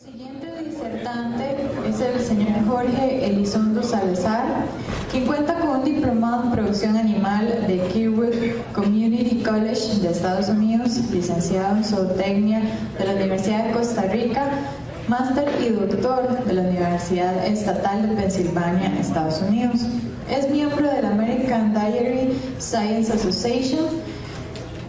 siguiente disertante es el señor Jorge Elizondo Salazar, quien cuenta con un diplomado en producción animal de Kirkwood Community College de Estados Unidos, licenciado en zootecnia de la Universidad de Costa Rica, máster y doctor de la Universidad Estatal de Pensilvania, Estados Unidos. Es miembro de la American Dairy Science Association.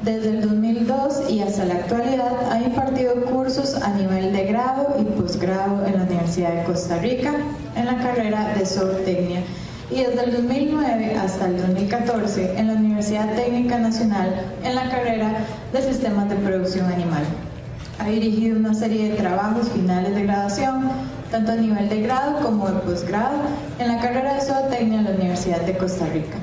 Desde el 2002 y hasta la actualidad ha impartido cursos a nivel de grado y posgrado en la Universidad de Costa Rica en la carrera de zootecnia y desde el 2009 hasta el 2014 en la Universidad Técnica Nacional en la carrera de Sistemas de Producción Animal. Ha dirigido una serie de trabajos finales de graduación, tanto a nivel de grado como de posgrado, en la carrera de zootecnia en la Universidad de Costa Rica.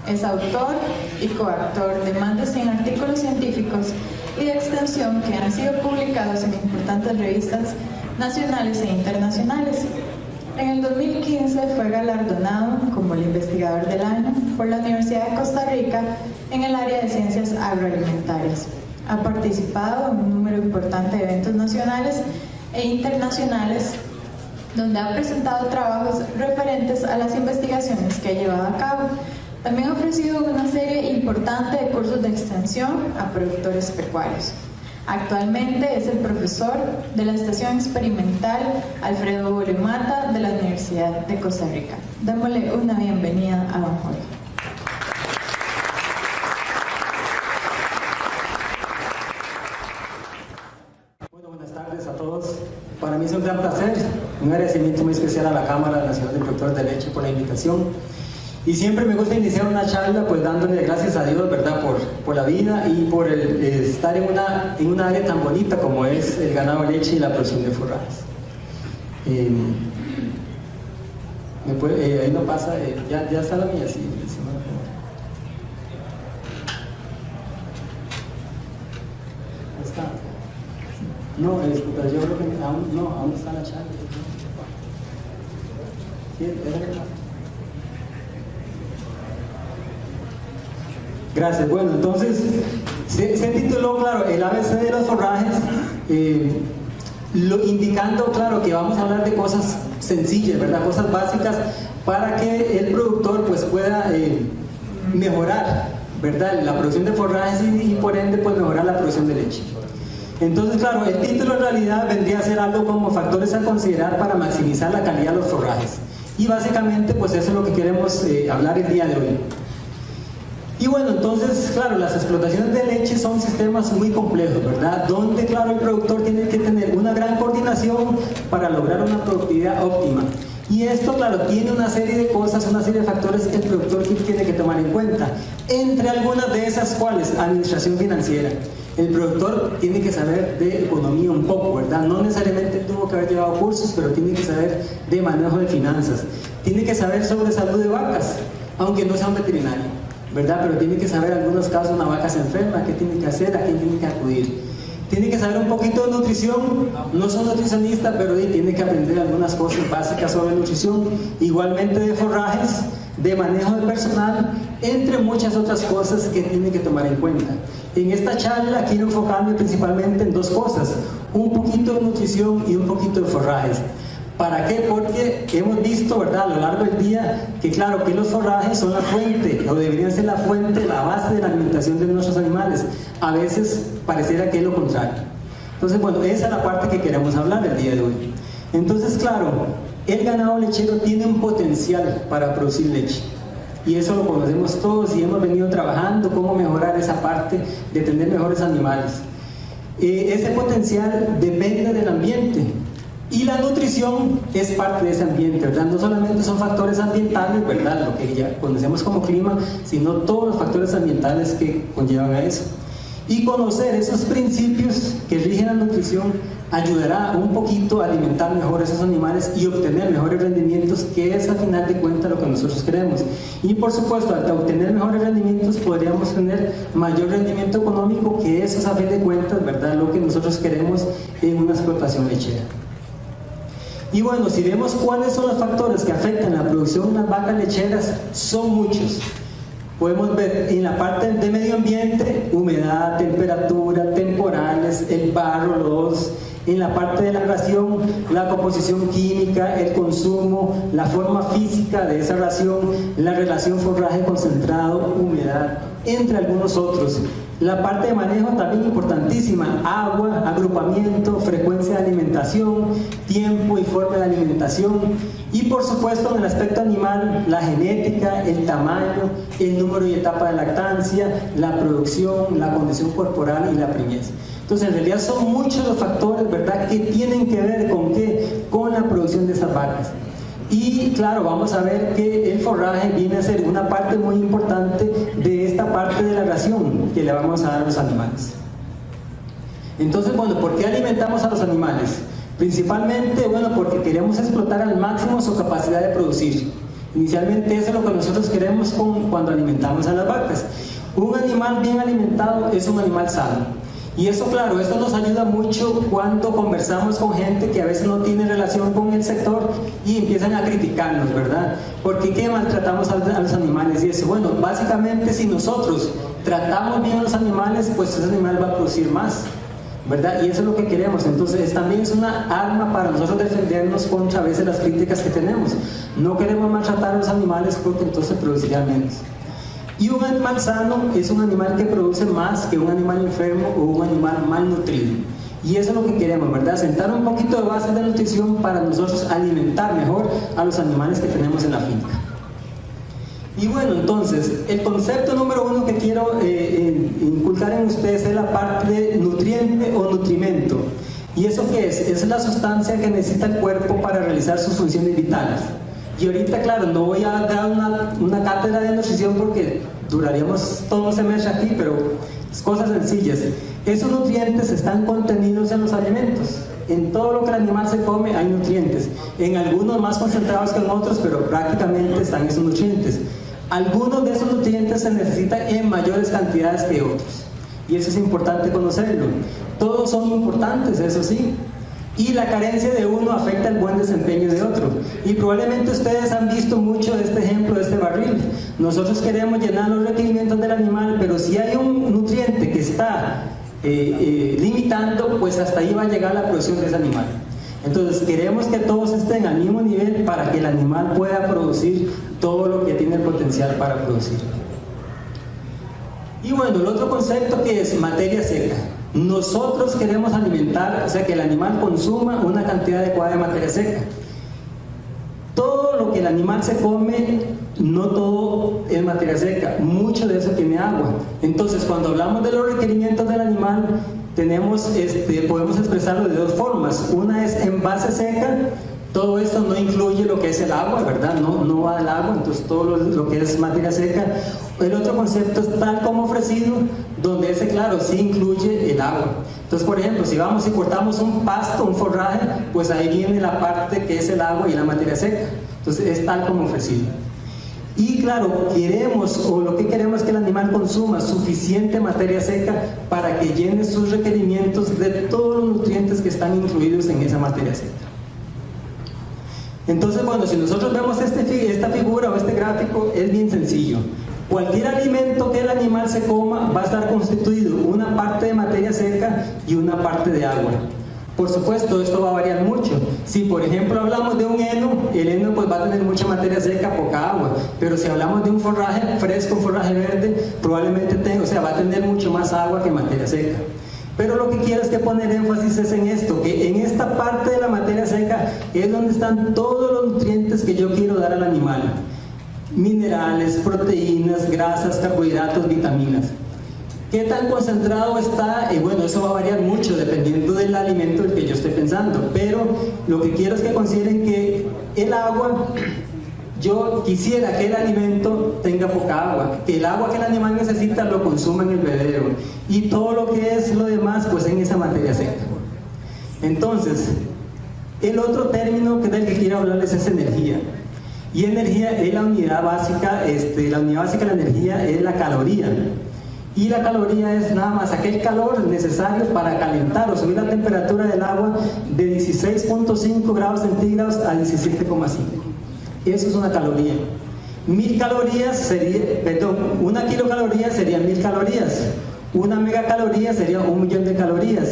Es autor y coautor de más de 100 artículos científicos y de extensión que han sido publicados en importantes revistas nacionales e internacionales. En el 2015 fue galardonado como el investigador del año por la Universidad de Costa Rica en el área de ciencias agroalimentarias. Ha participado en un número importante de eventos nacionales e internacionales donde ha presentado trabajos referentes a las investigaciones que ha llevado a cabo. También ha ofrecido una serie importante de cursos de extensión a productores pecuarios. Actualmente es el profesor de la Estación Experimental Alfredo Boremata de la Universidad de Costa Rica. Démosle una bienvenida a don Jorge. Bueno, buenas tardes a todos. Para mí es un gran placer, un agradecimiento muy especial a la Cámara Nacional de Productores de Leche por la invitación. Y siempre me gusta iniciar una charla pues dándole gracias a Dios, ¿verdad? Por la vida y por estar en una área tan bonita como es el ganado de leche y la producción de forrajes. Ahí no pasa, ya está la mía, sí. ¿Está? No, pero yo creo que aún está la charla. ¿Sí? Gracias. Bueno, entonces se tituló, claro, el ABC de los forrajes, indicando, claro, que vamos a hablar de cosas sencillas, ¿verdad? Cosas básicas para que el productor pues pueda mejorar, ¿verdad? La producción de forrajes y por ende pues mejorar la producción de leche. Entonces, claro, el título en realidad vendría a ser algo como factores a considerar para maximizar la calidad de los forrajes. Y básicamente pues eso es lo que queremos hablar el día de hoy. Y bueno, entonces, claro, las explotaciones de leche son sistemas muy complejos, ¿verdad? Donde, claro, el productor tiene que tener una gran coordinación para lograr una productividad óptima. Y esto, claro, tiene una serie de cosas, una serie de factores que el productor tiene que tomar en cuenta. Entre algunas de esas, ¿cuáles? Administración financiera. El productor tiene que saber de economía un poco, ¿verdad? No necesariamente tuvo que haber llevado cursos, pero tiene que saber de manejo de finanzas. Tiene que saber sobre salud de vacas, aunque no sea un veterinario, ¿verdad? Pero tiene que saber en algunos casos una vaca se enferma, qué tiene que hacer, a quién tiene que acudir. Tiene que saber un poquito de nutrición, no soy nutricionista, pero tiene que aprender algunas cosas básicas sobre nutrición, igualmente de forrajes, de manejo de personal, entre muchas otras cosas que tiene que tomar en cuenta. En esta charla quiero enfocarme principalmente en dos cosas, un poquito de nutrición y un poquito de forrajes. ¿Para qué? Porque hemos visto, ¿verdad?, a lo largo del día que claro, que los forrajes son la fuente, o deberían ser la fuente, la base de la alimentación de nuestros animales. A veces pareciera que es lo contrario. Entonces, bueno, esa es la parte que queremos hablar el día de hoy. Entonces, claro, el ganado lechero tiene un potencial para producir leche. Y eso lo conocemos todos y hemos venido trabajando cómo mejorar esa parte de tener mejores animales. Ese potencial depende del ambiente. Y la nutrición es parte de ese ambiente, ¿verdad? No solamente son factores ambientales, ¿verdad?, lo que ya conocemos como clima, sino todos los factores ambientales que conllevan a eso. Y conocer esos principios que rigen la nutrición ayudará un poquito a alimentar mejor esos animales y obtener mejores rendimientos, que es al final de cuentas lo que nosotros queremos. Y por supuesto, al obtener mejores rendimientos podríamos tener mayor rendimiento económico, que eso es a fin de cuentas, ¿verdad?, lo que nosotros queremos en una explotación lechera. Y bueno, si vemos cuáles son los factores que afectan la producción de las vacas lecheras, son muchos. Podemos ver en la parte de medio ambiente, humedad, temperatura, temporales, el barro, en la parte de la ración, la composición química, el consumo, la forma física de esa ración, la relación forraje concentrado, humedad, entre algunos otros. La parte de manejo también importantísima: agua, agrupamiento, frecuencia de alimentación, tiempo y forma de alimentación, y por supuesto en el aspecto animal, la genética, el tamaño, el número y etapa de lactancia, la producción, la condición corporal y la preñez. Entonces en realidad son muchos los factores, ¿verdad?, que tienen que ver con ¿qué? Con la producción de esas vacas. Y claro, vamos a ver que el forraje viene a ser una parte muy importante de esta parte de la ración que le vamos a dar a los animales. Entonces, bueno, ¿por qué alimentamos a los animales? Principalmente, bueno, porque queremos explotar al máximo su capacidad de producir. Inicialmente eso es lo que nosotros queremos cuando alimentamos a las vacas. Un animal bien alimentado es un animal sano. Y eso, claro, esto nos ayuda mucho cuando conversamos con gente que a veces no tiene relación con el sector y empiezan a criticarnos, ¿verdad? ¿Por qué maltratamos a los animales? Y eso, bueno, básicamente si nosotros tratamos bien a los animales, pues ese animal va a producir más, ¿verdad? Y eso es lo que queremos. Entonces también es una arma para nosotros defendernos contra a veces las críticas que tenemos. No queremos maltratar a los animales porque entonces producirían menos. Y un animal sano es un animal que produce más que un animal enfermo o un animal malnutrido. Y eso es lo que queremos, ¿verdad? Sentar un poquito de base de nutrición para nosotros alimentar mejor a los animales que tenemos en la finca. Y bueno, entonces, el concepto número uno que quiero inculcar en ustedes es la parte de nutriente o nutrimento. ¿Y eso qué es? Es la sustancia que necesita el cuerpo para realizar sus funciones vitales. Y ahorita, claro, no voy a dar una cátedra de nutrición porque duraríamos todo un semestre aquí, pero es cosas sencillas. Esos nutrientes están contenidos en los alimentos. En todo lo que el animal se come hay nutrientes. En algunos más concentrados que en otros, pero prácticamente están esos nutrientes. Algunos de esos nutrientes se necesitan en mayores cantidades que otros. Y eso es importante conocerlo. Todos son importantes, eso sí. Y la carencia de uno afecta el buen desempeño de otro. Y probablemente ustedes han visto mucho de este ejemplo, de este barril. Nosotros queremos llenar los requerimientos del animal, pero si hay un nutriente que está limitando, pues hasta ahí va a llegar la producción de ese animal. Entonces queremos que todos estén al mismo nivel para que el animal pueda producir todo lo que tiene el potencial para producir. Y bueno, el otro concepto que es materia seca. Nosotros queremos alimentar, o sea, que el animal consuma una cantidad adecuada de materia seca. Todo lo que el animal se come, no todo es materia seca, mucho de eso tiene agua. Entonces, cuando hablamos de los requerimientos del animal, podemos expresarlo de dos formas. Una es en base seca. Todo esto no incluye lo que es el agua, ¿verdad? No va al agua, entonces todo lo que es materia seca. El otro concepto es tal como ofrecido, donde ese, claro, sí incluye el agua. Entonces, por ejemplo, si vamos y cortamos un pasto, un forraje, pues ahí viene la parte que es el agua y la materia seca. Entonces es tal como ofrecido. Y claro, lo que queremos es que el animal consuma suficiente materia seca para que llene sus requerimientos de todos los nutrientes que están incluidos en esa materia seca. Entonces, bueno, si nosotros vemos esta figura o este gráfico, es bien sencillo. Cualquier alimento que el animal se coma va a estar constituido una parte de materia seca y una parte de agua. Por supuesto, esto va a variar mucho. Si por ejemplo hablamos de un heno, el heno pues va a tener mucha materia seca, poca agua. Pero si hablamos de un forraje fresco, un forraje verde, probablemente va a tener mucho más agua que materia seca. Pero lo que quiero es que poner énfasis es en esto, que en esta parte de la materia seca es donde están todos los nutrientes que yo quiero dar al animal. Minerales, proteínas, grasas, carbohidratos, vitaminas. ¿Qué tan concentrado está? Bueno, eso va a variar mucho dependiendo del alimento del que yo esté pensando, pero lo que quiero es que consideren que el agua, yo quisiera que el alimento tenga poca agua, que el agua que el animal necesita lo consuma en el bebedero, y todo lo que es lo demás pues en esa materia seca. Entonces, el otro término del que quiero hablarles es energía. Y energía es la unidad básica, la unidad básica de la energía es la caloría. Y la caloría es nada más aquel calor necesario para calentar o subir la temperatura del agua de 16.5 grados centígrados a 17,5. Eso es una caloría. 1000 calorías sería, una kilocaloría sería 1000 calorías. Una megacaloría sería 1.000.000 de calorías.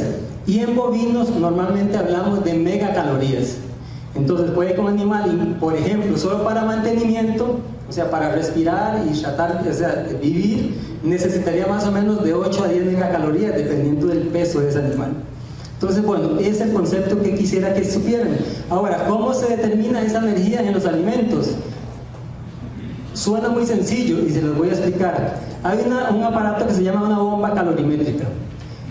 Y en bovinos normalmente hablamos de megacalorías. Entonces puede que un animal, por ejemplo, solo para mantenimiento, o sea, para respirar y tratar, o sea, vivir, necesitaría más o menos de 8 a 10 megacalorías, dependiendo del peso de ese animal. Entonces, bueno, ese es el concepto que quisiera que supieran. Ahora, ¿cómo se determina esa energía en los alimentos? Suena muy sencillo y se los voy a explicar. Hay un aparato que se llama una bomba calorimétrica.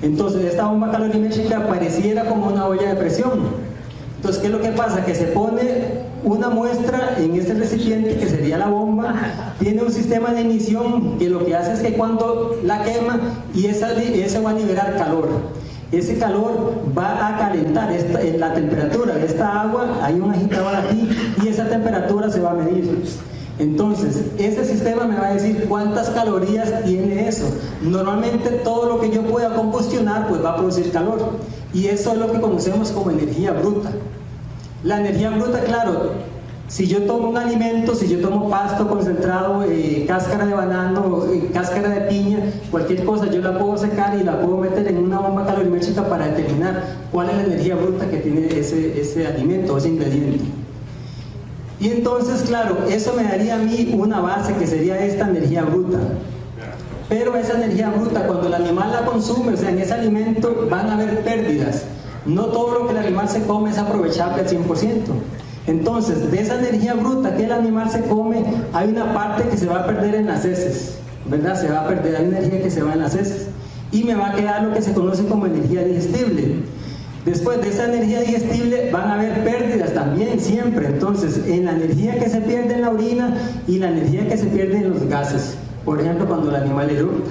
Entonces, esta bomba calorimétrica pareciera como una olla de presión. Entonces, ¿qué es lo que pasa? Que se pone una muestra en este recipiente, que sería la bomba, tiene un sistema de emisión que lo que hace es que cuando la quema, y esa va a liberar calor. Ese calor va a calentar la temperatura de esta agua, hay un agitador aquí, y esa temperatura se va a medir. Entonces, ese sistema me va a decir cuántas calorías tiene eso. Normalmente todo lo que yo pueda combustionar, pues va a producir calor. Y eso es lo que conocemos como energía bruta. La energía bruta, claro, si yo tomo un alimento, si yo tomo pasto concentrado, cáscara de banano, cáscara de piña, cualquier cosa, yo la puedo secar y la puedo meter en una bomba calorimétrica para determinar cuál es la energía bruta que tiene ese alimento, ese ingrediente. Y entonces, claro, eso me daría a mí una base que sería esta energía bruta. Pero esa energía bruta, cuando el animal la consume, o sea, en ese alimento van a haber pérdidas. No todo lo que el animal se come es aprovechable al 100%. Entonces, de esa energía bruta que el animal se come, hay una parte que se va a perder en las heces, ¿verdad? Se va a perder, hay energía que se va en las heces. Y me va a quedar lo que se conoce como energía digestible. Después de esa energía digestible van a haber pérdidas también, siempre. Entonces, en la energía que se pierde en la orina y la energía que se pierde en los gases. Por ejemplo, cuando el animal eructa.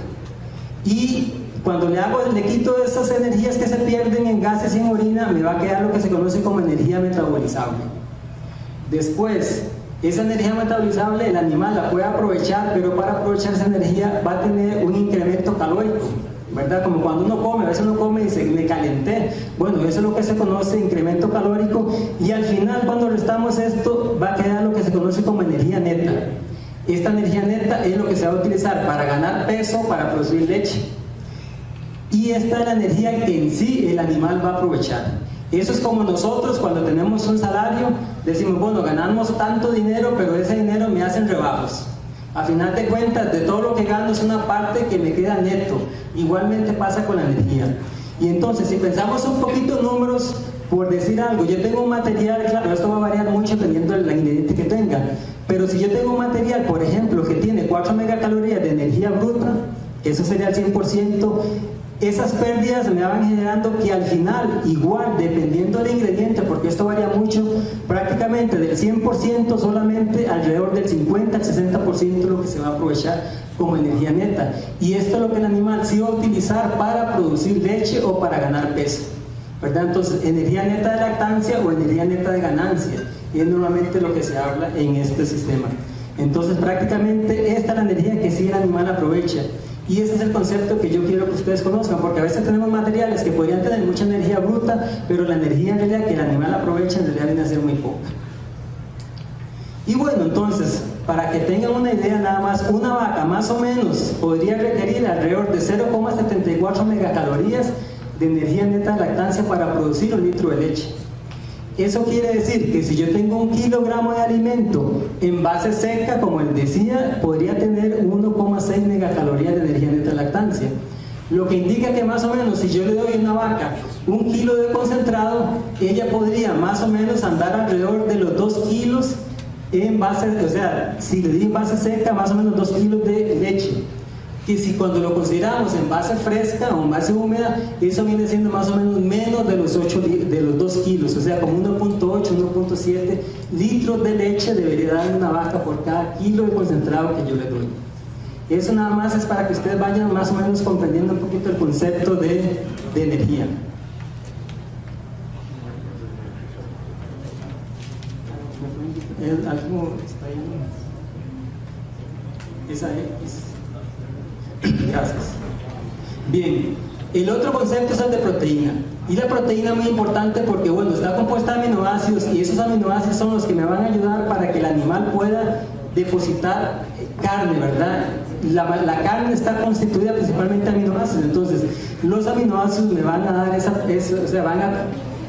Y cuando le quito esas energías que se pierden en gases y en orina, me va a quedar lo que se conoce como energía metabolizable. Después, esa energía metabolizable el animal la puede aprovechar, pero para aprovechar esa energía va a tener un incremento calórico, ¿verdad? Como cuando uno come, a veces uno come y dice, me calenté. Bueno, eso es lo que se conoce incremento calórico, y al final cuando restamos esto, va a quedar lo que se conoce como energía neta. Esta energía neta es lo que se va a utilizar para ganar peso, para producir leche. Y esta es la energía que en sí el animal va a aprovechar. Eso es como nosotros cuando tenemos un salario, decimos, bueno, ganamos tanto dinero, pero ese dinero me hacen rebajos. A final de cuentas, de todo lo que gano es una parte que me queda neto. Igualmente pasa con la energía. Y entonces, si pensamos un poquito en números, por decir algo, yo tengo un material, claro, esto va a variar mucho dependiendo del ingrediente que tenga, pero si yo tengo un material, por ejemplo, que tiene 4 megacalorías de energía bruta, eso sería el 100%, esas pérdidas me van generando que al final, igual, dependiendo del ingrediente, porque esto varía mucho, prácticamente del 100% solamente alrededor del 50 al 60% lo que se va a aprovechar como energía neta. Y esto es lo que el animal sí va a utilizar para producir leche o para ganar peso, ¿verdad? Entonces, energía neta de lactancia o energía neta de ganancia es normalmente lo que se habla en este sistema. Entonces, prácticamente esta es la energía que sí el animal aprovecha. Y ese es el concepto que yo quiero que ustedes conozcan, porque a veces tenemos materiales que podrían tener mucha energía bruta, pero la energía en realidad que el animal aprovecha en realidad viene a ser muy poca. Y bueno, entonces, para que tengan una idea nada más, una vaca más o menos podría requerir alrededor de 0,74 megacalorías de energía neta de lactancia para producir 1 litro de leche. Eso quiere decir que si yo tengo 1 kilogramo de alimento en base seca, como él decía, podría tener 1,6 megacalorías de energía neta de lactancia. Lo que indica que más o menos si yo le doy a una vaca 1 kilo de concentrado, ella podría más o menos andar alrededor de los 2 kilos en base, o sea, si le di en base seca, más o menos 2 kilos de leche. Que si cuando lo consideramos en base fresca o en base húmeda, eso viene siendo más o menos menos de los 2 kilos, o sea, como 1.8, 1.7 litros de leche debería dar una vaca por cada kilo de concentrado que yo le doy. Eso nada más es para que ustedes vayan más o menos comprendiendo un poquito el concepto de energía. ¿Algo está ahí? Esa es. Gracias. Bien, el otro concepto es el de proteína. Y la proteína es muy importante porque, bueno, está compuesta de aminoácidos, y esos aminoácidos son los que me van a ayudar para que el animal pueda depositar carne, ¿verdad? la carne está constituida principalmente de aminoácidos, entonces los aminoácidos me van a dar o sea, van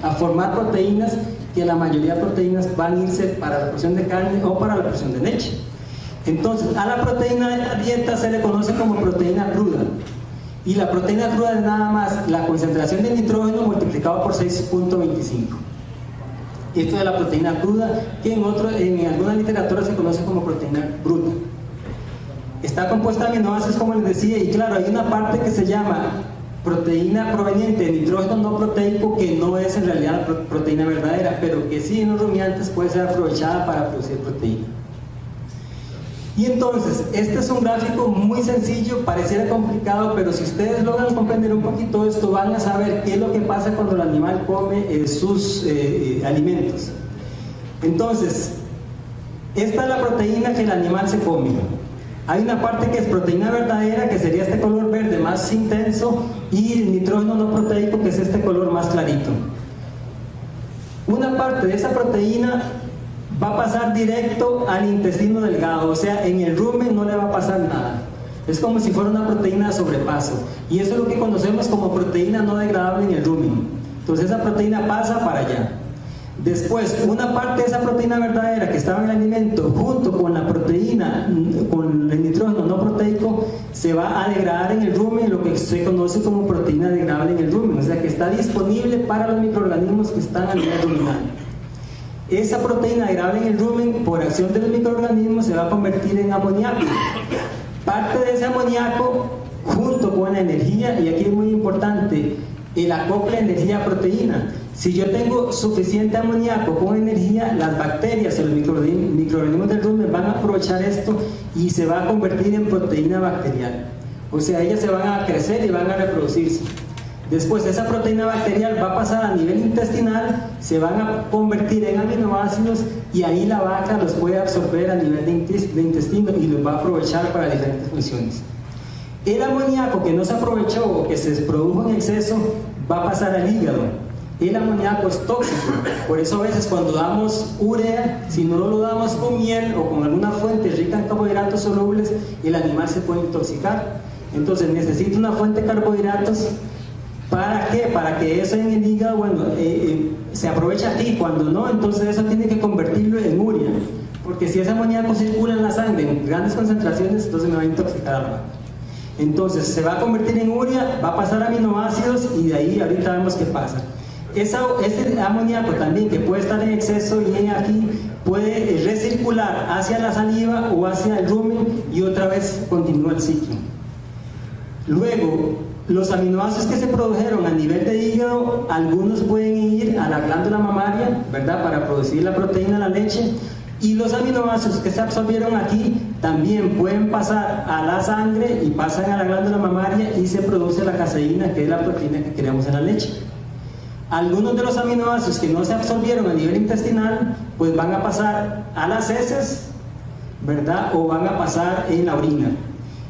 a formar proteínas, que la mayoría de proteínas van a irse para la porción de carne o para la porción de leche. Entonces, a la proteína de la dieta se le conoce como proteína cruda. Y la proteína cruda es nada más la concentración de nitrógeno multiplicado por 6.25. Esto de la proteína cruda, que en alguna literatura se conoce como proteína bruta. Está compuesta de aminoácidos, como les decía, y claro, hay una parte que se llama proteína proveniente de nitrógeno no proteico, que no es en realidad proteína verdadera, pero que sí en los rumiantes puede ser aprovechada para producir proteína. Y entonces, este es un gráfico muy sencillo, pareciera complicado, pero si ustedes logran comprender un poquito esto, van a saber qué es lo que pasa cuando el animal come sus alimentos. Entonces, esta es la proteína que el animal se come. Hay una parte que es proteína verdadera, que sería este color verde más intenso, y el nitrógeno no proteico, que es este color más clarito. Una parte de esa proteína va a pasar directo al intestino delgado, o sea, en el rumen no le va a pasar nada. Es como si fuera una proteína de sobrepaso, y eso es lo que conocemos como proteína no degradable en el rumen. Entonces esa proteína pasa para allá. Después, una parte de esa proteína verdadera que estaba en el alimento, junto con la proteína, con el nitrógeno no proteico, se va a degradar en el rumen, lo que se conoce como proteína degradable en el rumen, o sea que está disponible para los microorganismos que están a nivel ruminal. Esa proteína degradable en el rumen, por acción de los microorganismos, se va a convertir en amoníaco. Parte de ese amoníaco, junto con la energía, y aquí es muy importante, el acople energía-proteína. Si yo tengo suficiente amoníaco con energía, las bacterias o los microorganismos del rumen van a aprovechar esto y se va a convertir en proteína bacterial. O sea, ellas se van a crecer y van a reproducirse. Después, esa proteína bacterial va a pasar a nivel intestinal, se van a convertir en aminoácidos, y ahí la vaca los puede absorber a nivel de intestino y los va a aprovechar para diferentes funciones. El amoníaco que no se aprovechó o que se produjo en exceso va a pasar al hígado. El amoníaco es tóxico, por eso a veces cuando damos urea, si no lo damos con miel o con alguna fuente rica en carbohidratos solubles, el animal se puede intoxicar. Entonces necesita una fuente de carbohidratos. ¿Para qué? Para que eso en el hígado, bueno, se aprovecha aquí. Cuando no, entonces eso tiene que convertirlo en urea, porque si ese amoníaco circula en la sangre en grandes concentraciones, entonces me va a intoxicar a la vaca. Entonces se va a convertir en urea, va a pasar a aminoácidos, y de ahí ahorita vemos qué pasa. Ese amoníaco también, que puede estar en exceso y aquí, puede recircular hacia la saliva o hacia el rumen, y otra vez continúa el ciclo. Luego, los aminoácidos que se produjeron a nivel de hígado, algunos pueden ir a la glándula mamaria, ¿verdad?, para producir la proteína de la leche, y los aminoácidos que se absorbieron aquí también pueden pasar a la sangre y pasan a la glándula mamaria, y se produce la caseína, que es la proteína que queremos en la leche. Algunos de los aminoácidos que no se absorbieron a nivel intestinal, pues van a pasar a las heces, ¿verdad?, o van a pasar en la orina.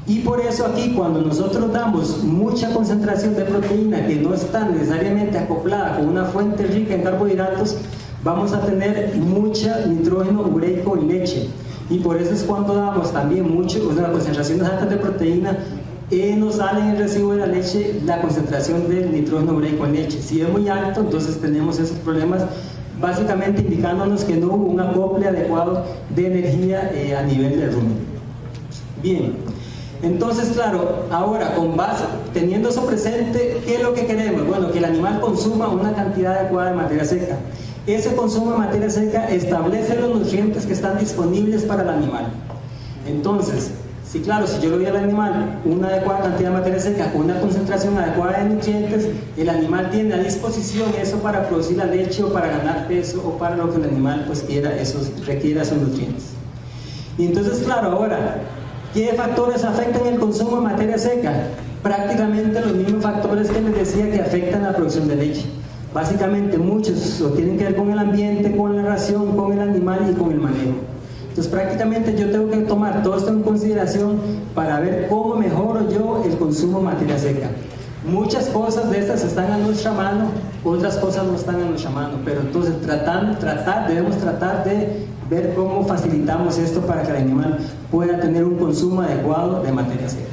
Y por eso aquí, cuando nosotros damos mucha concentración de proteína que no está necesariamente acoplada con una fuente rica en carbohidratos, vamos a tener mucha nitrógeno ureico en leche. Y por eso es cuando damos también concentraciones altas de proteína, nos sale en el residuo de la leche la concentración del nitrógeno ureico en leche. Si es muy alto, entonces tenemos esos problemas, básicamente indicándonos que no hubo un acople adecuado de energía a nivel del rumen. Bien, entonces claro, ahora teniendo eso presente, ¿qué es lo que queremos? Bueno, que el animal consuma una cantidad adecuada de materia seca. Ese consumo de materia seca establece los nutrientes que están disponibles para el animal. Entonces, sí, claro, si yo le doy al animal una adecuada cantidad de materia seca con una concentración adecuada de nutrientes, el animal tiene a disposición eso para producir la leche, o para ganar peso, o para lo que el animal pues requiera esos nutrientes. Y entonces, claro, ahora, ¿qué factores afectan el consumo de materia seca? Prácticamente los mismos factores que les decía que afectan la producción de leche. Básicamente muchos lo tienen que ver con el ambiente, con la ración, con el animal y con el manejo. Entonces prácticamente yo tengo que tomar todo esto en consideración para ver cómo mejoro yo el consumo de materia seca. Muchas cosas de estas están a nuestra mano, otras cosas no están a nuestra mano, pero entonces debemos tratar de ver cómo facilitamos esto para que el animal pueda tener un consumo adecuado de materia seca.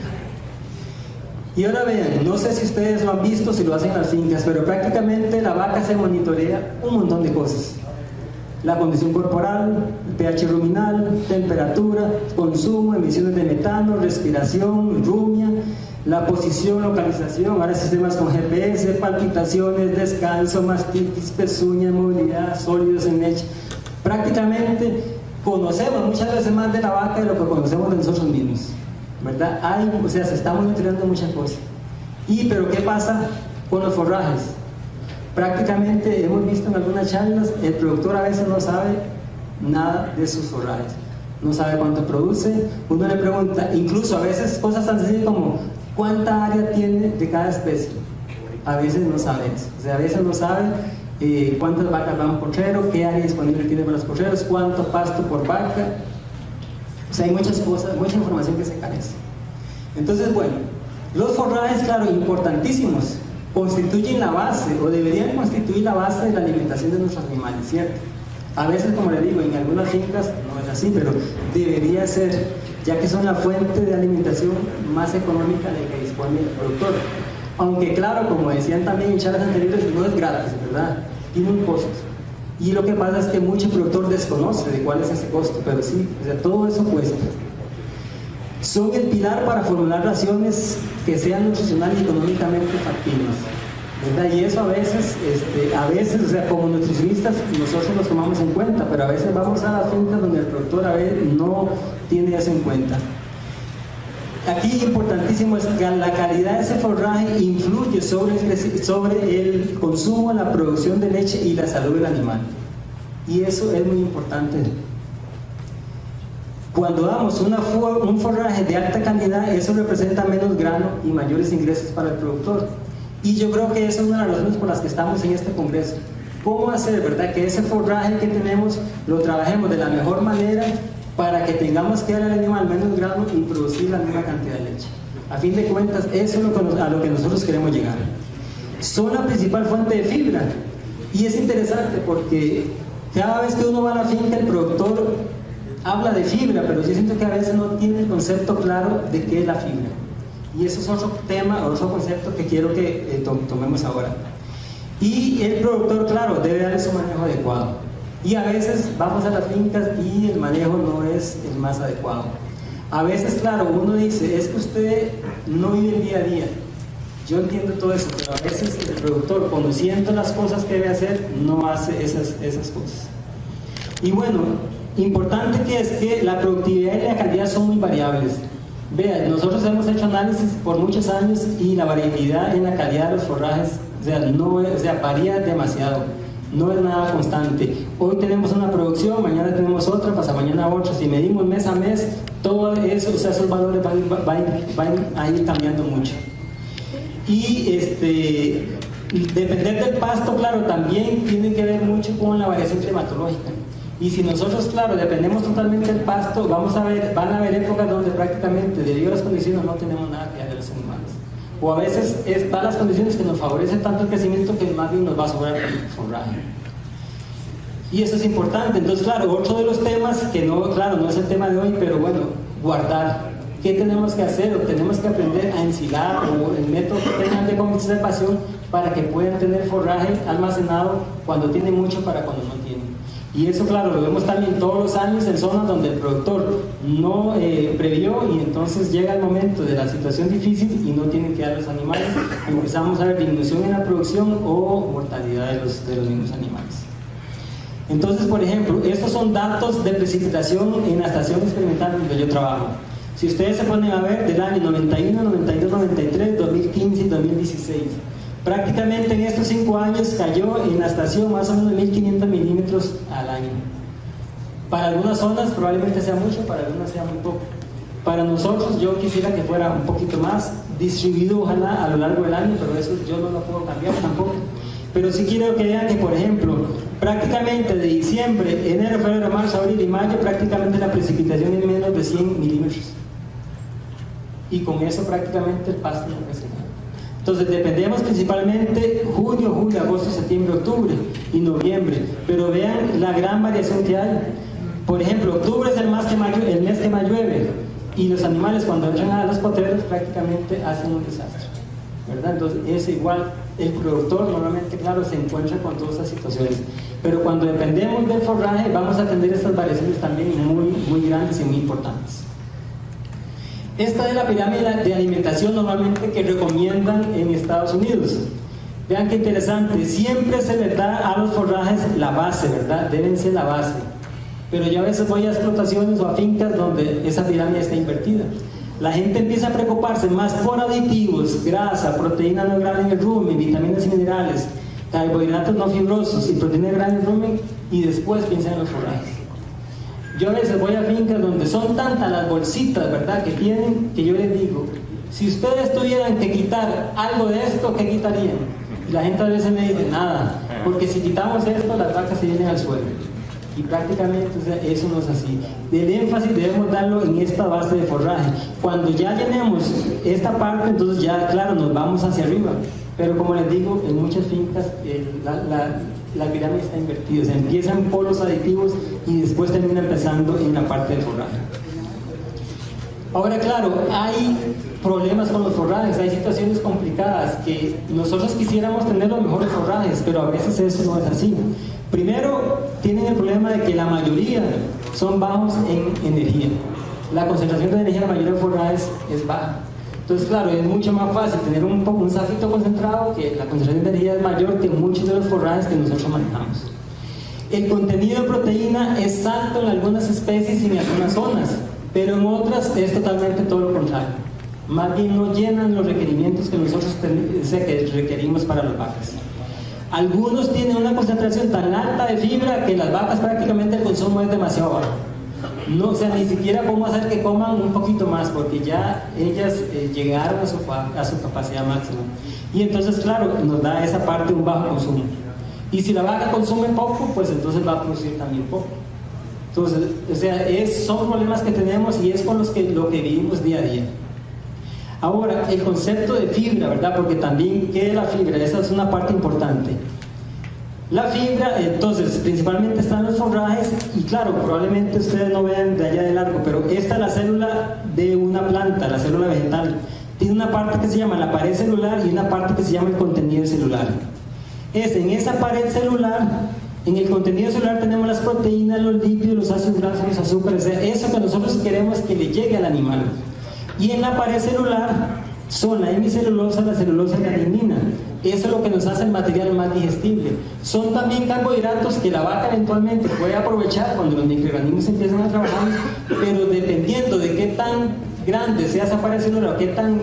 Y ahora vean, no sé si ustedes lo han visto, si lo hacen en las fincas, pero prácticamente la vaca se monitorea un montón de cosas. La condición corporal, pH ruminal, temperatura, consumo, emisiones de metano, respiración, rumia, la posición, localización, ahora sistemas con GPS, palpitaciones, descanso, mastitis, pezuña, movilidad, sólidos en leche. Prácticamente conocemos muchas veces más de la vaca de lo que conocemos de nosotros mismos, ¿verdad? O sea, se está monitoreando muchas cosas. Pero ¿qué pasa con los forrajes? Prácticamente hemos visto en algunas charlas, el productor a veces no sabe nada de sus forrajes, no sabe cuánto produce. Uno le pregunta, incluso a veces cosas tan sencillas como cuánta área tiene de cada especie. A veces no sabe eso, o sea, a veces no sabe cuántas vacas van por porrero, qué área disponible tiene para los porreros, cuánto pasto por vaca. O sea, hay muchas cosas, mucha información que se carece. Entonces, bueno, los forrajes, claro, importantísimos, constituyen la base, o deberían constituir la base de la alimentación de nuestros animales, ¿cierto? A veces, como les digo, en algunas fincas no es así, pero debería ser, ya que son la fuente de alimentación más económica de que dispone el productor. Aunque claro, como decían también en charlas anteriores, no es gratis, ¿verdad? Tiene un costo. Y lo que pasa es que mucho productor desconoce de cuál es ese costo, pero sí, o sea, todo eso cuesta. Son el pilar para formular raciones que sean nutricionales y económicamente factibles, ¿verdad? Y eso a veces, o sea, como nutricionistas nosotros los tomamos en cuenta, pero a veces vamos a las fincas donde el productor a veces no tiene eso en cuenta. Aquí importantísimo es que la calidad de ese forraje influye sobre el consumo, la producción de leche y la salud del animal. Y eso es muy importante. Cuando damos un forraje de alta calidad, eso representa menos grano y mayores ingresos para el productor. Y yo creo que esa es una de las razones por las que estamos en este congreso. ¿Cómo hacer, verdad, que ese forraje que tenemos lo trabajemos de la mejor manera para que tengamos que darle al animal menos grano y producir la misma cantidad de leche? A fin de cuentas, eso es a lo que nosotros queremos llegar. Son la principal fuente de fibra. Y es interesante porque cada vez que uno va a la finca, el productor habla de fibra, pero yo siento que a veces no tiene el concepto claro de qué es la fibra. Y eso es otro tema, otro concepto que quiero que tomemos ahora. Y el productor, claro, debe darle su manejo adecuado. Y a veces vamos a las fincas y el manejo no es el más adecuado. A veces, claro, uno dice, es que usted no vive el día a día. Yo entiendo todo eso, pero a veces el productor, conociendo las cosas que debe hacer, no hace esas cosas. Y bueno, importante que es que la productividad y la calidad son muy variables. Vean, nosotros hemos hecho análisis por muchos años y la variabilidad en la calidad de los forrajes, varía demasiado. No es nada constante. Hoy tenemos una producción, mañana tenemos otra, pasa mañana otra. Si medimos mes a mes, todo eso, o sea, esos valores van a ir cambiando mucho. Y depender del pasto, claro, también tiene que ver mucho con la variación climatológica. Y si nosotros, claro, dependemos totalmente del pasto, van a haber épocas donde prácticamente, debido a las condiciones, no tenemos nada que dar a los animales. O a veces están las condiciones que nos favorecen tanto el crecimiento que más bien nos va a sobrar el forraje. Y eso es importante. Entonces, claro, otro de los temas que no es el tema de hoy, pero bueno, guardar. ¿Qué tenemos que hacer? O tenemos que aprender a ensilar o el método que tengan de conservación para que puedan tener forraje almacenado cuando tienen mucho para cuando no tienen. Y eso, claro, lo vemos también todos los años en zonas donde el productor no previó y entonces llega el momento de la situación difícil y no tienen que dar los animales. Empezamos a ver disminución en la producción o mortalidad de los mismos animales. Entonces, por ejemplo, estos son datos de precipitación en la estación experimental donde yo trabajo. Si ustedes se ponen a ver del año 91, 92, 93, 2015 y 2016, prácticamente en estos 5 años cayó en la estación más o menos 1500 milímetros al año. Para algunas zonas probablemente sea mucho, para algunas sea muy poco. Para nosotros yo quisiera que fuera un poquito más distribuido, ojalá a lo largo del año, pero eso yo no lo puedo cambiar tampoco. Pero sí quiero que vean que, por ejemplo, prácticamente de diciembre, enero, febrero, marzo, abril y mayo, prácticamente la precipitación es menos de 100 milímetros. Y con eso prácticamente el pasto no crece nada. Entonces dependemos principalmente junio, julio, agosto, septiembre, octubre y noviembre. Pero vean la gran variación que hay. Por ejemplo, octubre es el mes que más llueve, y los animales cuando entran a los potreros prácticamente hacen un desastre, ¿verdad? Entonces es igual, el productor normalmente, claro, se encuentra con todas estas situaciones, pero cuando dependemos del forraje vamos a tener estas variaciones también muy grandes y muy importantes. Esta es la pirámide de alimentación normalmente que recomiendan en Estados Unidos. Vean qué interesante, siempre se les da a los forrajes la base, ¿verdad? Deben ser la base. Pero yo a veces voy a explotaciones o a fincas donde esa pirámide está invertida. La gente empieza a preocuparse más por aditivos, grasa, proteína no grande en el rumen, vitaminas y minerales, carbohidratos no fibrosos y proteína grande en el rumen, y después piensan en los forrajes. Yo a veces voy a fincas donde son tantas las bolsitas, ¿verdad?, que tienen, que yo les digo, si ustedes tuvieran que quitar algo de esto, ¿qué quitarían? Y la gente a veces me dice, nada, porque si quitamos esto, las vacas se vienen al suelo. Y prácticamente, o sea, eso no es así. El énfasis debemos darlo en esta base de forraje. Cuando ya llenemos esta parte, entonces ya, claro, nos vamos hacia arriba. Pero como les digo, en muchas fincas la pirámide está invertida. Se empiezan por los aditivos y después termina empezando en la parte del forraje. Ahora, claro, hay problemas con los forrajes, hay situaciones complicadas que nosotros quisiéramos tener los mejores forrajes, pero a veces eso no es así. Primero, tienen el problema de que la mayoría son bajos en energía. La concentración de energía en la mayoría de forrajes es baja. Entonces, claro, es mucho más fácil tener un safito concentrado, que la concentración de energía es mayor que muchos de los forrajes que nosotros manejamos. El contenido de proteína es alto en algunas especies y en algunas zonas, pero en otras es totalmente todo lo contrario. Más bien no llenan los requerimientos que nosotros que requerimos para las vacas. Algunos tienen una concentración tan alta de fibra que las vacas prácticamente el consumo es demasiado bajo. No, o sea, ni siquiera podemos hacer que coman un poquito más, porque ya ellas llegaron a su capacidad máxima. Y entonces, claro, nos da esa parte un bajo consumo. Y si la vaca consume poco, pues entonces va a producir también poco. Entonces, o sea, son problemas que tenemos y es con lo que vivimos día a día. Ahora, el concepto de fibra, ¿verdad? Porque también, ¿qué es la fibra? Esa es una parte importante. La fibra, entonces, principalmente está en los forrajes y claro, probablemente ustedes no vean de allá de largo, pero esta es la célula de una planta, la célula vegetal. Tiene una parte que se llama la pared celular y una parte que se llama el contenido celular. En esa pared celular, en el contenido celular tenemos las proteínas, los lípidos, los ácidos grasos, los azúcares, eso que nosotros queremos que le llegue al animal. Y en la pared celular son la hemicelulosa, la celulosa y la lignina. Eso es lo que nos hace el material más digestible. Son también carbohidratos que la vaca eventualmente puede aprovechar cuando los microorganismos empiezan a trabajar, pero dependiendo de qué tan grande sea esa pared celular, qué tan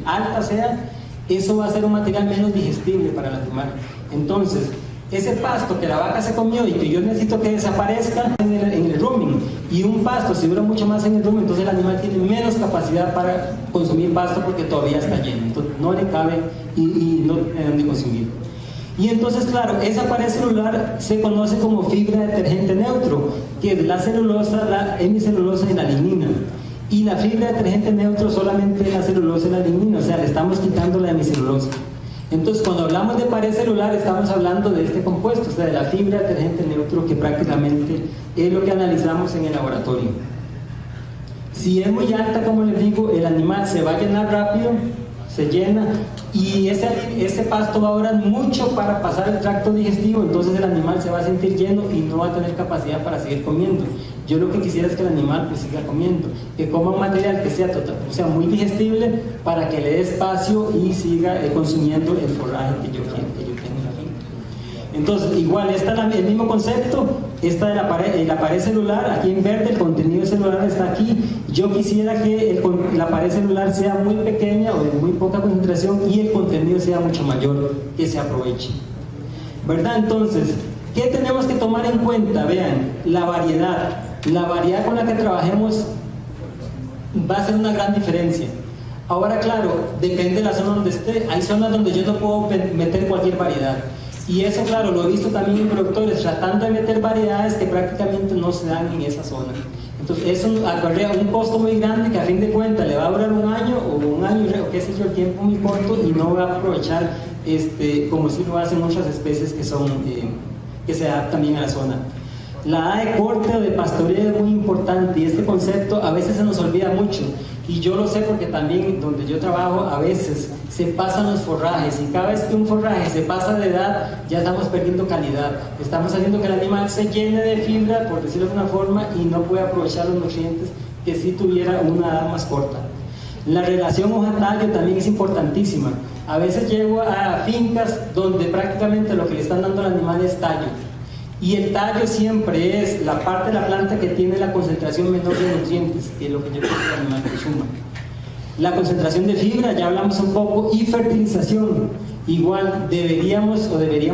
alta sea, eso va a ser un material menos digestible para el animal. Entonces, ese pasto que la vaca se comió y que yo necesito que desaparezca en el rumen, y un pasto si dura mucho más en el rumen, entonces el animal tiene menos capacidad para consumir pasto porque todavía está lleno, entonces no le cabe y no tiene dónde consumir. Y entonces, claro, esa pared celular se conoce como fibra detergente neutro, que es la celulosa, la hemicelulosa y la lignina. Y la fibra detergente neutro solamente es la celulosa y la lignina, o sea, le estamos quitando la hemicelulosa. Entonces, cuando hablamos de pared celular, estamos hablando de este compuesto, o sea, de la fibra detergente neutro, que prácticamente es lo que analizamos en el laboratorio. Si es muy alta, como les digo, el animal se va a llenar rápido, se llena, y ese pasto va a durar mucho para pasar el tracto digestivo, entonces el animal se va a sentir lleno y no va a tener capacidad para seguir comiendo. Yo lo que quisiera es que el animal pues siga comiendo, que coma un material que sea muy digestible para que le dé espacio y siga consumiendo el forraje que yo tengo en la finca. Entonces, igual, está el mismo concepto, esta de la pared celular, aquí en verde el contenido celular está aquí. Yo quisiera que la pared celular sea muy pequeña o de muy poca concentración y el contenido sea mucho mayor, que se aproveche, ¿verdad? Entonces, ¿qué tenemos que tomar en cuenta? Vean, la variedad con la que trabajemos va a ser una gran diferencia. Ahora, claro, depende de la zona donde esté. Hay zonas donde yo no puedo meter cualquier variedad, y eso, claro, lo he visto también en productores tratando de meter variedades que prácticamente no se dan en esa zona. Entonces eso acarrea un costo muy grande que a fin de cuentas le va a durar un año o qué sé yo, el tiempo muy corto, y no va a aprovechar como si lo hacen muchas especies que se adaptan bien a la zona. La edad de corte o de pastoreo es muy importante y este concepto a veces se nos olvida mucho. Y yo lo sé porque también donde yo trabajo a veces se pasan los forrajes y cada vez que un forraje se pasa de edad ya estamos perdiendo calidad. Estamos haciendo que el animal se llene de fibra, por decirlo de una forma, y no puede aprovechar los nutrientes que si tuviera una edad más corta. La relación hoja-tallo también es importantísima. A veces llego a fincas donde prácticamente lo que le están dando al animal es tallo. Y el tallo siempre es la parte de la planta que tiene la concentración menor de nutrientes, que es lo que yo quiero que el animal consuma. La concentración de fibra, ya hablamos un poco, y fertilización. Igual deberíamos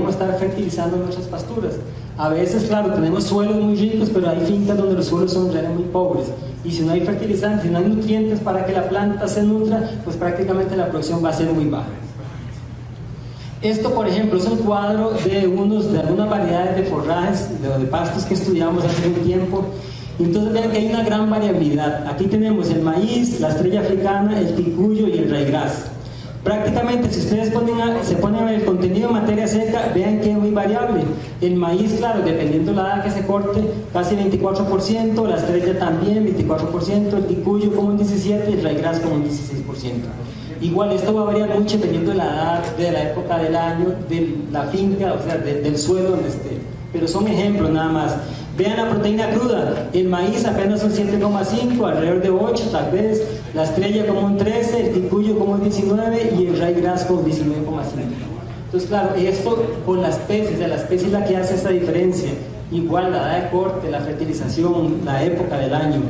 estar fertilizando nuestras pasturas. A veces, claro, tenemos suelos muy ricos, pero hay fincas donde los suelos son realmente muy pobres. Y si no hay fertilizantes, si no hay nutrientes para que la planta se nutra, pues prácticamente la producción va a ser muy baja. Esto, por ejemplo, es un cuadro de algunas variedades de forrajes, de pastos que estudiamos hace un tiempo. Entonces vean que hay una gran variabilidad. Aquí tenemos el maíz, la estrella africana, el ticuyo y el ryegrass. Prácticamente, si ustedes se ponen a ver el contenido de materia seca, vean que es muy variable. El maíz, claro, dependiendo de la edad que se corte, casi 24%, la estrella también 24%, el ticuyo como un 17% y el ryegrass como un 16%. Igual esto va a variar mucho dependiendo de la edad, de la época del año, de la finca, o sea, del suelo donde esté. Pero son ejemplos nada más. Vean la proteína cruda, el maíz apenas un 7,5, alrededor de 8 tal vez, la estrella como un 13, el ticuyo como un 19 y el ryegrass como 19,5. Entonces claro, esto con la especie es la que hace esta diferencia. Igual la edad de corte, la fertilización, la época del año.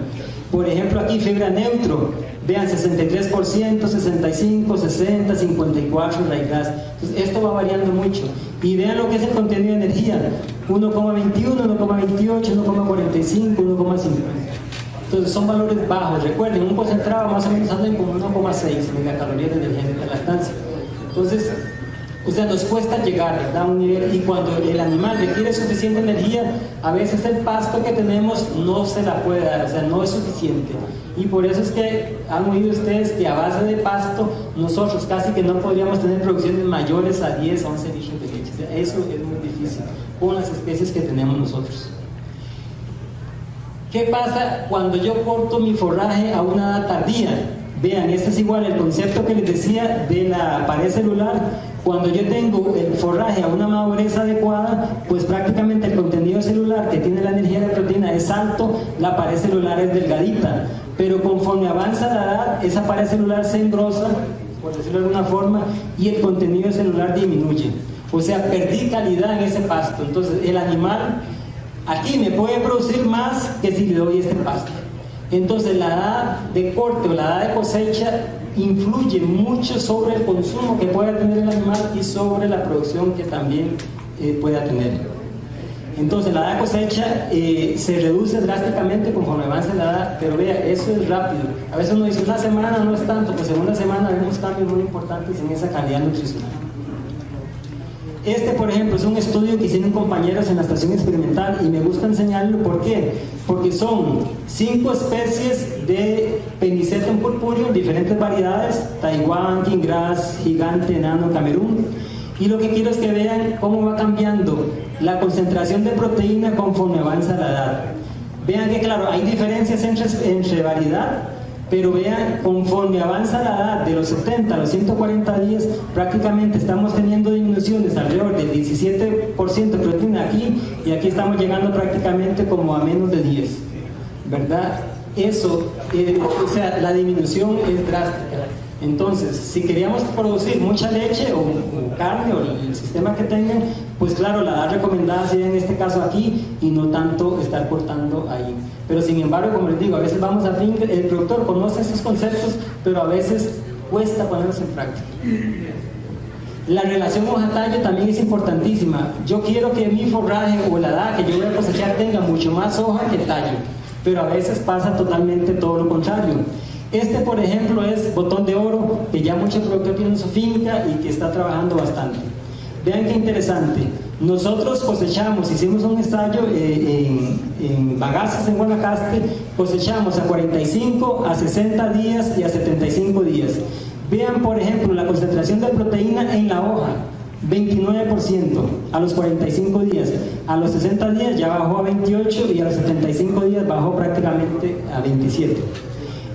Por ejemplo aquí fibra neutro, vean 63%, 65, 60, 54 ryegrass. Entonces esto va variando mucho. Y vean lo que es el contenido de energía, 1,21, 1,28, 1,45, 1,50. Entonces son valores bajos. Recuerden, un concentrado más o menos anda en como 1,6 megacalorías de energía de lactancia. Entonces, o sea, nos cuesta llegar a un nivel, y cuando el animal requiere suficiente energía, a veces el pasto que tenemos no se la puede dar, o sea, no es suficiente. Y por eso es que han oído ustedes que a base de pasto nosotros casi que no podríamos tener producciones mayores a 10 a 11 litros de leche. O sea, eso es muy difícil con las especies que tenemos nosotros. ¿Qué pasa cuando yo corto mi forraje a una edad tardía? Vean, este es igual el concepto que les decía de la pared celular. Cuando yo tengo el forraje a una madurez adecuada, pues prácticamente el contenido celular que tiene la energía de proteína es alto, la pared celular es delgadita. Pero conforme avanza la edad, esa pared celular se engrosa, por decirlo de alguna forma, y el contenido celular disminuye. O sea, perdí calidad en ese pasto. Entonces, el animal aquí me puede producir más que si le doy este pasto. Entonces, la edad de corte o la edad de cosecha influye mucho sobre el consumo que pueda tener el animal y sobre la producción que también pueda tener. Entonces la edad de cosecha se reduce drásticamente conforme avance la edad, pero vea, eso es rápido. A veces uno dice una semana no es tanto, pues en una semana vemos cambios muy importantes en esa calidad nutricional. Este, por ejemplo, es un estudio que hicieron compañeros en la estación experimental y me gusta enseñarlo. ¿Por qué? Porque son 5 especies de Penicetum purpureum, diferentes variedades, Taiwán, King Grass, Gigante, Enano, Camerún. Y lo que quiero es que vean cómo va cambiando la concentración de proteína conforme avanza la edad. Vean que, claro, hay diferencias entre variedad, pero vean, conforme avanza la edad, de los 70 a los 140 días, prácticamente estamos teniendo disminuciones alrededor del 17% de proteína aquí, y aquí estamos llegando prácticamente como a menos de 10, ¿verdad? Eso, o sea, la disminución es drástica. Entonces, si queríamos producir mucha leche o carne o el sistema que tengan, pues claro, la edad recomendada sería en este caso aquí y no tanto estar cortando ahí. Pero sin embargo, como les digo, a veces vamos a finca, el productor conoce estos conceptos, pero a veces cuesta ponerlos en práctica. La relación hoja-tallo también es importantísima. Yo quiero que mi forraje o la edad que yo voy a cosechar tenga mucho más hoja que tallo, pero a veces pasa totalmente todo lo contrario. Este, por ejemplo, es botón de oro, que ya muchos productores tienen en su finca y que está trabajando bastante. Vean qué interesante. Nosotros cosechamos, hicimos un ensayo en Bagaces, en Guanacaste, cosechamos a 45, a 60 días y a 75 días. Vean, por ejemplo, la concentración de proteína en la hoja. 29% a los 45 días, a los 60 días ya bajó a 28 y a los 75 días bajó prácticamente a 27.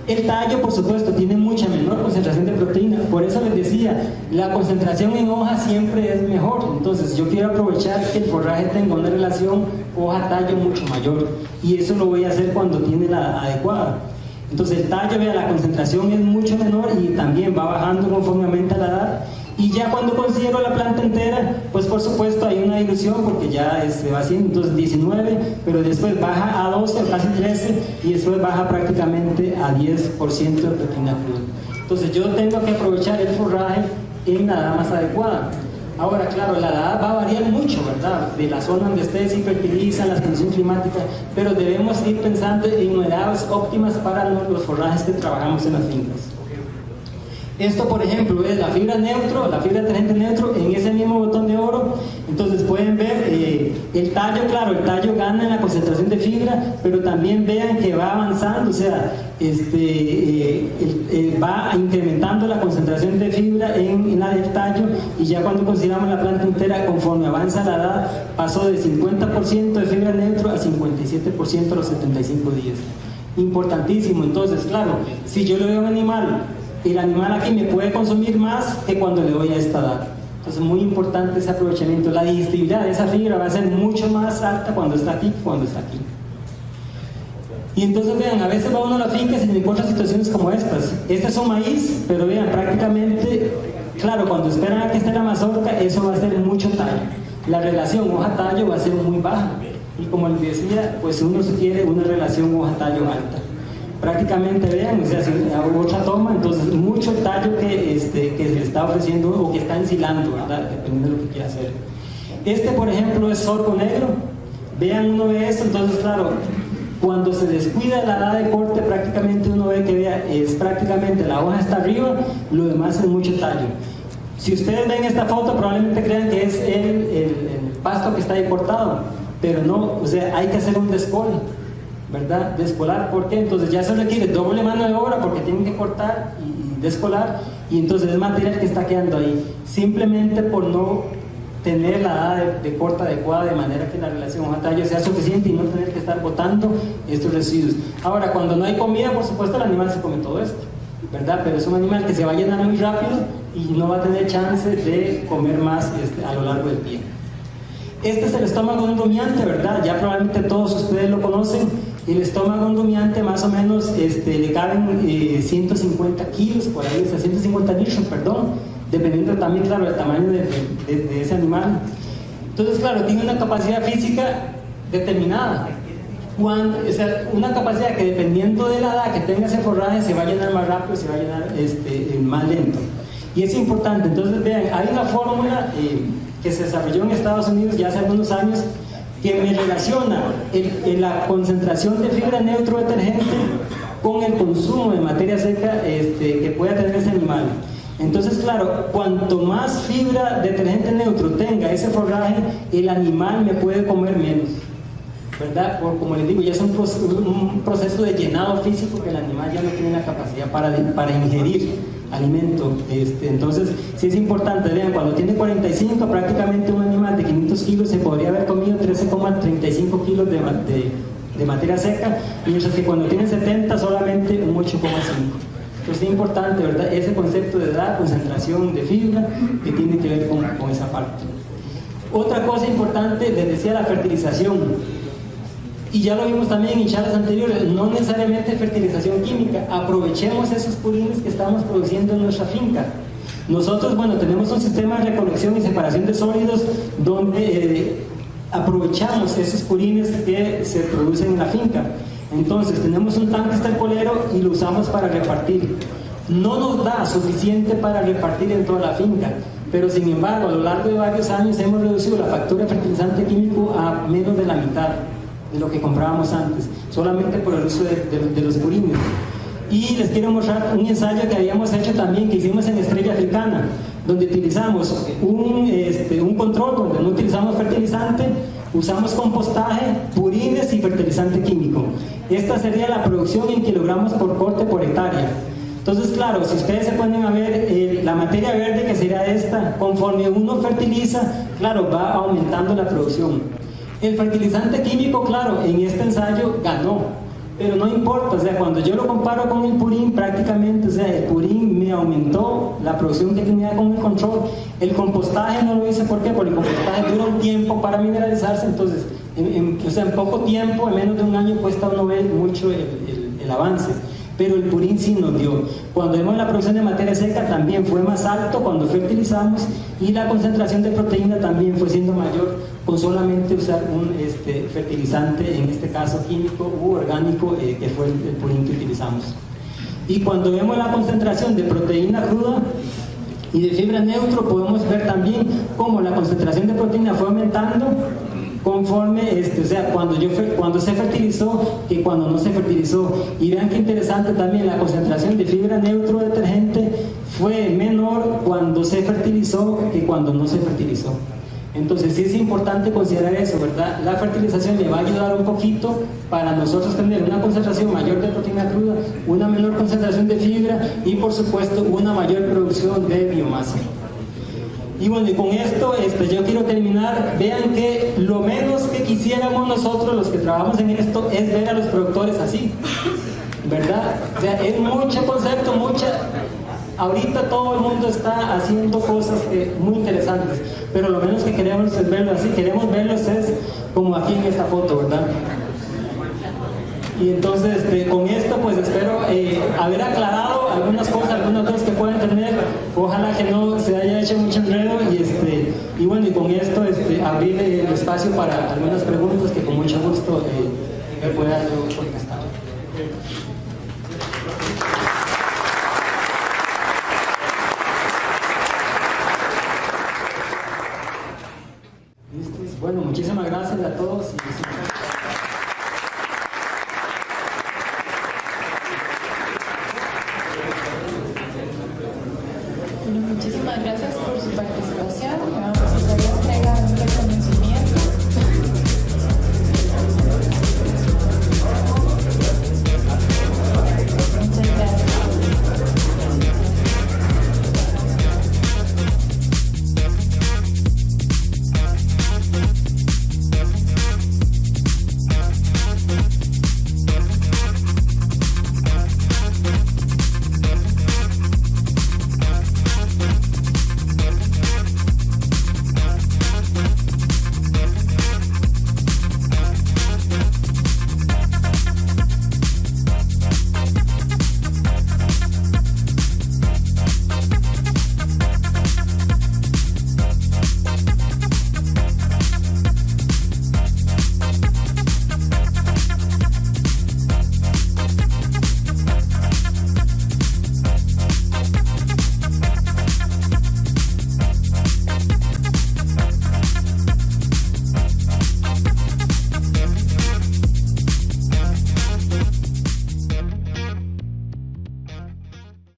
El tallo, por supuesto, tiene mucha menor concentración de proteína, por eso les decía, la concentración en hoja siempre es mejor. Entonces yo quiero aprovechar que el forraje tenga una relación hoja-tallo mucho mayor, y eso lo voy a hacer cuando tiene la adecuada. Entonces el tallo, vea, la concentración es mucho menor y también va bajando conforme aumenta la edad. Y ya cuando considero la planta entera, pues por supuesto hay una dilución porque ya se va haciendo, entonces 19, pero después baja a 12 o casi 13 y después baja prácticamente a 10% de proteína cruda. Entonces yo tengo que aprovechar el forraje en la edad más adecuada. Ahora, claro, la edad va a variar mucho, ¿verdad? De la zona donde ustedes se fertilizan, las condiciones climáticas, pero debemos ir pensando en edades óptimas para los forrajes que trabajamos en las fincas. Esto, por ejemplo, es la fibra neutro, la fibra detergente neutro en ese mismo botón de oro. Entonces pueden ver el tallo, claro, el tallo gana en la concentración de fibra, pero también vean que va avanzando, o sea, va incrementando la concentración de fibra en la del tallo, y ya cuando consideramos la planta entera, conforme avanza la edad, pasó de 50% de fibra neutro a 57% a los 75 días. Importantísimo. Entonces, claro, si yo le doy a un animal, el animal aquí me puede consumir más que cuando le doy a esta edad. Entonces, muy importante ese aprovechamiento. La digestibilidad de esa fibra va a ser mucho más alta cuando está aquí que cuando está aquí. Y entonces, vean, a veces va uno a la finca y se encuentra situaciones como estas. Este es un maíz, pero vean, prácticamente, claro, cuando esperan a que esté la mazorca, eso va a ser mucho tallo. La relación hoja-tallo va a ser muy baja. Y como les decía, pues uno se quiere una relación hoja-tallo alta. Prácticamente, vean, o sea, si hago otra toma, entonces mucho tallo que se le está ofreciendo o que está ensilando, ¿verdad? Dependiendo de lo que quiera hacer. Este, por ejemplo, es sorgo negro. Vean, uno ve eso, entonces, claro, cuando se descuida la edad de corte, prácticamente uno ve que, vea, es prácticamente la hoja está arriba, lo demás es mucho tallo. Si ustedes ven esta foto, probablemente crean que es el pasto que está ahí cortado, pero no, o sea, hay que hacer un descol, ¿verdad? Descolar, ¿por qué? Entonces ya se requiere doble mano de obra porque tienen que cortar y descolar, y entonces es material que está quedando ahí, simplemente por no tener la edad de corte adecuada, de manera que la relación hoja-tallo sea suficiente y no tener que estar botando estos residuos. Ahora, cuando no hay comida, por supuesto el animal se come todo esto, ¿verdad? Pero es un animal que se va a llenar muy rápido y no va a tener chance de comer más a lo largo del día. Este es el estómago endomiante, ¿verdad? Ya probablemente todos ustedes lo conocen. El estómago endomiante más o menos le caben 150 kilos, por ahí, 150 litros, perdón, dependiendo también, claro, del tamaño de ese animal. Entonces, claro, tiene una capacidad física determinada. O sea, una capacidad que dependiendo de la edad que tenga ese forraje se va a llenar más rápido, se va a llenar más lento. Y es importante. Entonces, vean, hay una fórmula que se desarrolló en Estados Unidos ya hace algunos años, que me relaciona la concentración de fibra neutro detergente con el consumo de materia seca que pueda tener ese animal. Entonces, claro, cuanto más fibra detergente neutro tenga ese forraje, el animal me puede comer menos, ¿verdad? Como les digo, ya es un proceso de llenado físico que el animal ya no tiene la capacidad para ingerir alimento. Entonces, sí es importante, vean, cuando tiene 45, prácticamente un animal de 500 kilos se podría haber comido 13,35 kilos de materia seca, mientras que cuando tiene 70 solamente un 8,5. Entonces es importante, ¿verdad?, ese concepto de edad, concentración de fibra que tiene que ver con esa parte. Otra cosa importante, les decía, la fertilización. Y ya lo vimos también en charlas anteriores, no necesariamente fertilización química, aprovechemos esos purines que estamos produciendo en nuestra finca. Nosotros, bueno, tenemos un sistema de recolección y separación de sólidos donde aprovechamos esos purines que se producen en la finca. Entonces, tenemos un tanque estercolero y lo usamos para repartir. No nos da suficiente para repartir en toda la finca, pero sin embargo, a lo largo de varios años hemos reducido la factura de fertilizante químico a menos de la mitad de lo que comprábamos antes, solamente por el uso de los purines. Y les quiero mostrar un ensayo que habíamos hecho también, que hicimos en Estrella Africana, donde utilizamos un control donde no utilizamos fertilizante, usamos compostaje, purines y fertilizante químico. Esta sería la producción en kilogramos por corte por hectárea. Entonces, claro, si ustedes se ponen a ver la materia verde, que sería referir a esta. Conforme uno fertiliza, claro, va aumentando la producción. El fertilizante químico, claro, en este ensayo ganó. Pero no importa, o sea, cuando yo lo comparo con el purín, prácticamente, o sea, el purín me aumentó la producción que tenía con el control. El compostaje no lo hice, ¿por qué? Porque el compostaje dura un tiempo para mineralizarse, entonces, o sea, en poco tiempo, en menos de un año, cuesta uno ver mucho el avance. Pero el purín sí nos dio. Cuando vemos la producción de materia seca también fue más alto cuando fertilizamos, y la concentración de proteína también fue siendo mayor con solamente usar un fertilizante, en este caso químico u orgánico, que fue el purín que utilizamos. Y cuando vemos la concentración de proteína cruda y de fibra neutro, podemos ver también cómo la concentración de proteína fue aumentando conforme, o sea, cuando se fertilizó que cuando no se fertilizó. Y vean qué interesante también, la concentración de fibra neutro detergente fue menor cuando se fertilizó que cuando no se fertilizó. Entonces sí es importante considerar eso, ¿verdad? La fertilización le va a ayudar un poquito para nosotros tener una concentración mayor de proteína cruda, una menor concentración de fibra y por supuesto una mayor producción de biomasa. Y bueno, y con esto yo quiero terminar. Vean que lo menos que quisiéramos nosotros, los que trabajamos en esto, es ver a los productores así, ¿verdad? O sea, es mucho concepto, ahorita todo el mundo está haciendo cosas muy interesantes, pero lo menos que queremos es verlos así, queremos verlos es como aquí en esta foto, ¿verdad? Y entonces con esto pues espero haber aclarado algunas cosas, algunas dudas que pueden tener. Ojalá que no se haya hecho mucho enredo, y bueno, y con esto abrir el espacio para algunas preguntas que con mucho gusto me pueda yo contestar. ¿Listos? Bueno, muchísimas gracias a todos. Muchísimas gracias por su participación. Vamos a hacer las preguntas.